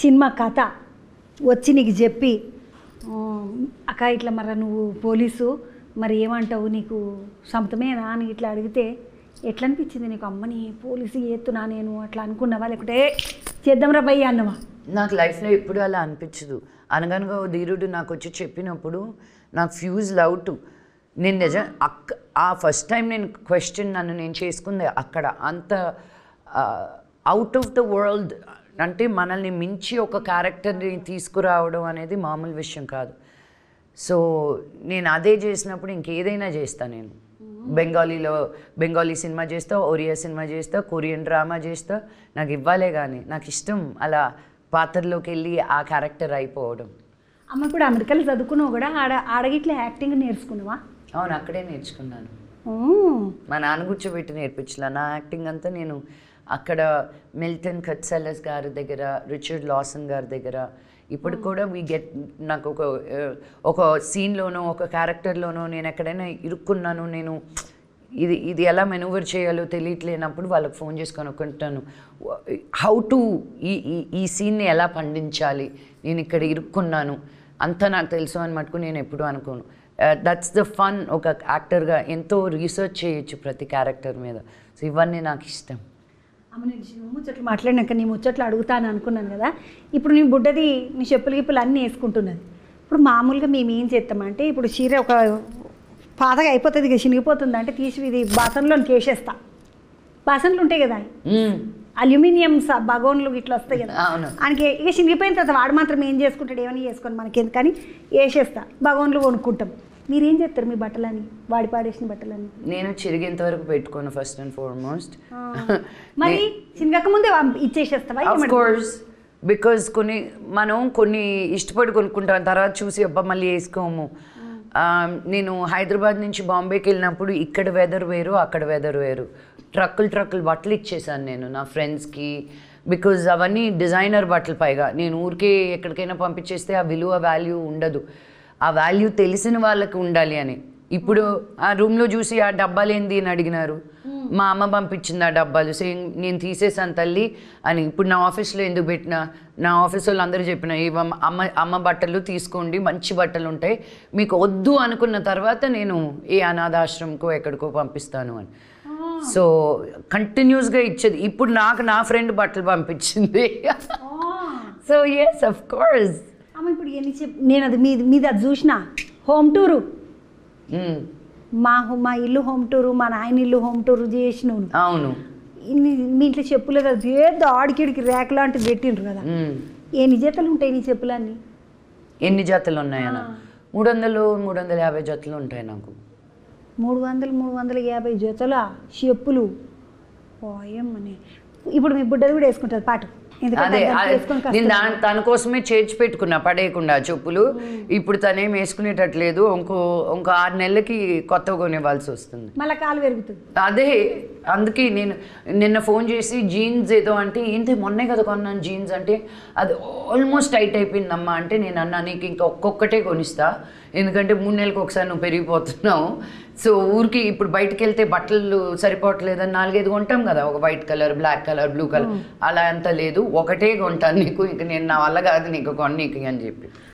Cinema కథ వచ్చి నీకు చెప్పి అక్క ఇట్లా మరి నువ్వు పోలీసు మరి ఏమంటావు నీకు సొంతమేనా అని ఇట్లా అడిగితే ఎట్లా అనిపించింది నీకు? అమ్మని పోలీసు చేస్తున్నా నేను అట్లా అనుకున్నావా, లేకుంటే చేద్దాంరా భయ్య అన్నవా? నాకు లైఫ్లో ఎప్పుడు అలా అనిపించదు. అనగనగా ఓ ధీరుడు నాకు వచ్చి చెప్పినప్పుడు నాకు ఫ్యూజ్ అవుట్. నేను నిజం ఆ ఫస్ట్ టైం నేను క్వశ్చన్ నన్ను నేను చేసుకుంది అక్కడ. అంత అవుట్ ఆఫ్ ద వరల్డ్ అంటే మనల్ని మించి ఒక క్యారెక్టర్ని తీసుకురావడం అనేది మామూలు విషయం కాదు. సో నేను అదే చేసినప్పుడు ఇంకేదైనా చేస్తాను. నేను బెంగాలీ సినిమా చేస్తా, ఒరియా సినిమా చేస్తా, కొరియన్ డ్రామా చేస్తా. నాకు ఇవ్వాలే కానీ నాకు ఇష్టం అలా పాత్రలోకి వెళ్ళి ఆ క్యారెక్టర్ అయిపోవడం. అమ్మ ఇప్పుడు అమెరికాలో చదువుకున్నావు కూడా, ఆడగిట్లా యాక్టింగ్ నేర్చుకున్నావా? అవును, అక్కడే నేర్చుకున్నాను. మా నాన్న కూర్చోబెట్టి నేర్పించలే నా యాక్టింగ్ అంతా. నేను అక్కడ మిల్టన్ కట్సెల్లస్ గారి దగ్గర, రిచర్డ్ లాసన్ గారి దగ్గర ఇప్పుడు కూడా నాకు ఒక సీన్లోనో ఒక క్యారెక్టర్లోనో నేను ఎక్కడైనా ఇరుక్కున్నాను, నేను ఇది ఎలా మెనూవర్ చేయాలో తెలియట్లేనప్పుడు వాళ్ళకి ఫోన్ చేసి కనుక్కుంటాను. హౌ టు ఈ సీన్ని ఎలా పండించాలి, నేను ఇక్కడ ఇరుక్కున్నాను అంతా నాకు తెలుసు అని మటుకు నేను ఎప్పుడూ అనుకోను. That's the fun. ఒక యాక్టర్గా ఎంతో రీసెర్చ్ చేయొచ్చు ప్రతి క్యారెక్టర్ మీద. సో ఇవన్నీ నాకు ఇష్టం. అమ్మ నేను ముచ్చట్లు మాట్లాడినాక నీ ముచ్చట్లు అడుగుతాను అనుకున్నాను కదా. ఇప్పుడు నీ బుడ్డది నీ చెప్పులు గిప్పులు అన్నీ వేసుకుంటున్నది. ఇప్పుడు మామూలుగా మేము ఏం చేస్తామంటే, ఇప్పుడు చీర ఒక పాతగా అయిపోతుంది ఇక చినిగిపోతుంది అంటే తీసి ఇది బాసన్లోకి వేసేస్తా. బాసన్లు ఉంటాయి కదా, అల్యూమినియం బగోన్లు ఇట్లా వస్తాయి కదా, ఆయనకి ఇక చినిగిపోయిన తర్వాత వాడు మాత్రం ఏం చేసుకుంటాడు, ఏమని చేసుకొని మనకి ఎందుకని వేసేస్తా. బగోన్లు కొనుక్కుంటాం. మీరేం చేస్తారు మీ బట్టలని, వాడి పాడేసిన బట్టలని? నేను చిరిగేంత వరకు పెట్టుకోను ఫస్ట్ అండ్ ఫార్మోస్ట్. మరి చిన్నక ముందే ఇచ్చేసేస్తావా? ఆఫ్ కోర్స్, బికాజ్ కొన్ని ఇష్టపడి కొనుక్కుంటాం, తర్వాత చూసి అబ్బా మళ్ళీ వేసుకోము. నేను హైదరాబాద్ నుంచి బాంబేకి వెళ్ళినప్పుడు ఇక్కడ వెదర్ వేరు, అక్కడ వెదర్ వేరు. ట్రక్కులు బట్టలు ఇచ్చేసాను నేను నా ఫ్రెండ్స్కి. బికాజ్ అవన్నీ డిజైనర్ బట్టలు. పైగా నేను ఊరికే ఎక్కడికైనా పంపించేస్తే ఆ విలువ వాల్యూ ఉండదు. ఆ వాల్యూ తెలిసిన వాళ్ళకి ఉండాలి అని. ఇప్పుడు ఆ రూమ్లో చూసి ఆ డబ్బాలు ఏంది అని అడిగినారు. మా అమ్మ పంపించింది ఆ డబ్బాలు. నేను తీసేసాను తల్లి అని. ఇప్పుడు నా ఆఫీస్లో ఎందుకు పెట్టినా, నా ఆఫీస్ వాళ్ళు అందరూ చెప్పిన అమ్మ బట్టలు తీసుకోండి, మంచి బట్టలు ఉంటాయి, మీకు వద్దు అనుకున్న తర్వాత నేను ఏ అనాథాశ్రమకో ఎక్కడికో పంపిస్తాను అని. సో కంటిన్యూస్గా ఇచ్చేది. ఇప్పుడు నాకు నా ఫ్రెండ్ బట్టలు పంపించింది. So yes of course. అమ్మ ఇప్పుడు నేను అది మీది అది చూసిన హోమ్ టూరు, మా ఇల్లు హోమ్ టూరు, మా నాయన ఇల్లు హోమ్ టూరు చేసినాను. అవును, మీ ఇంట్లో చెప్పులేదు అది ఏదో ఆడికిడికి ర్యాక్ లాంటిది పెట్టిండ్రు కదా. ఎన్ని జతలు ఉంటాయి నీ చెప్పులన్నీ? ఎన్ని జతలు ఉన్నాయన్న? 300-350 జతలు ఉంటాయి నాకు. 300-350 జతల చెప్పులు పోయమ్మని. ఇప్పుడు మీ బుడ్డది కూడా వేసుకుంటుంది పాటు. అదే నేను తన కోసమే చేర్చి పెట్టుకున్నా పడేయకుండా చెప్పులు. ఇప్పుడు తనేం వేసుకునేటట్లేదు. ఇంకో 6 నెలలకి కొత్తగా కొనివ్వాల్సి వస్తుంది, మళ్ళీ కాలు పెరుగుతుంది. అదే అందుకే నేను నిన్న ఫోన్ చేసి జీన్స్ ఏదో అంటే, ఏంటి మొన్నే కదా కొన్నాను జీన్స్ అంటే, అది ఆల్మోస్ట్ టైట్ అయిపోయిందమ్మా అంటే, నేను అన్నా నీకు ఇంకా ఒక్కొక్కటే కొనిస్తా, ఎందుకంటే 3 నెలలకు ఒకసారి నువ్వు పెరిగిపోతున్నావు. సో ఊరికి ఇప్పుడు బయటకు వెళ్తే బట్టలు సరిపోవట్లేదని 4-5 కొంటాం కదా, ఒక white colour, black colour, blue colour, అలా అంత లేదు, ఒకటే కొంటాను నీకు, ఇక నేను నా వల్ల కాదు నీకు కొననీకి అని చెప్పి.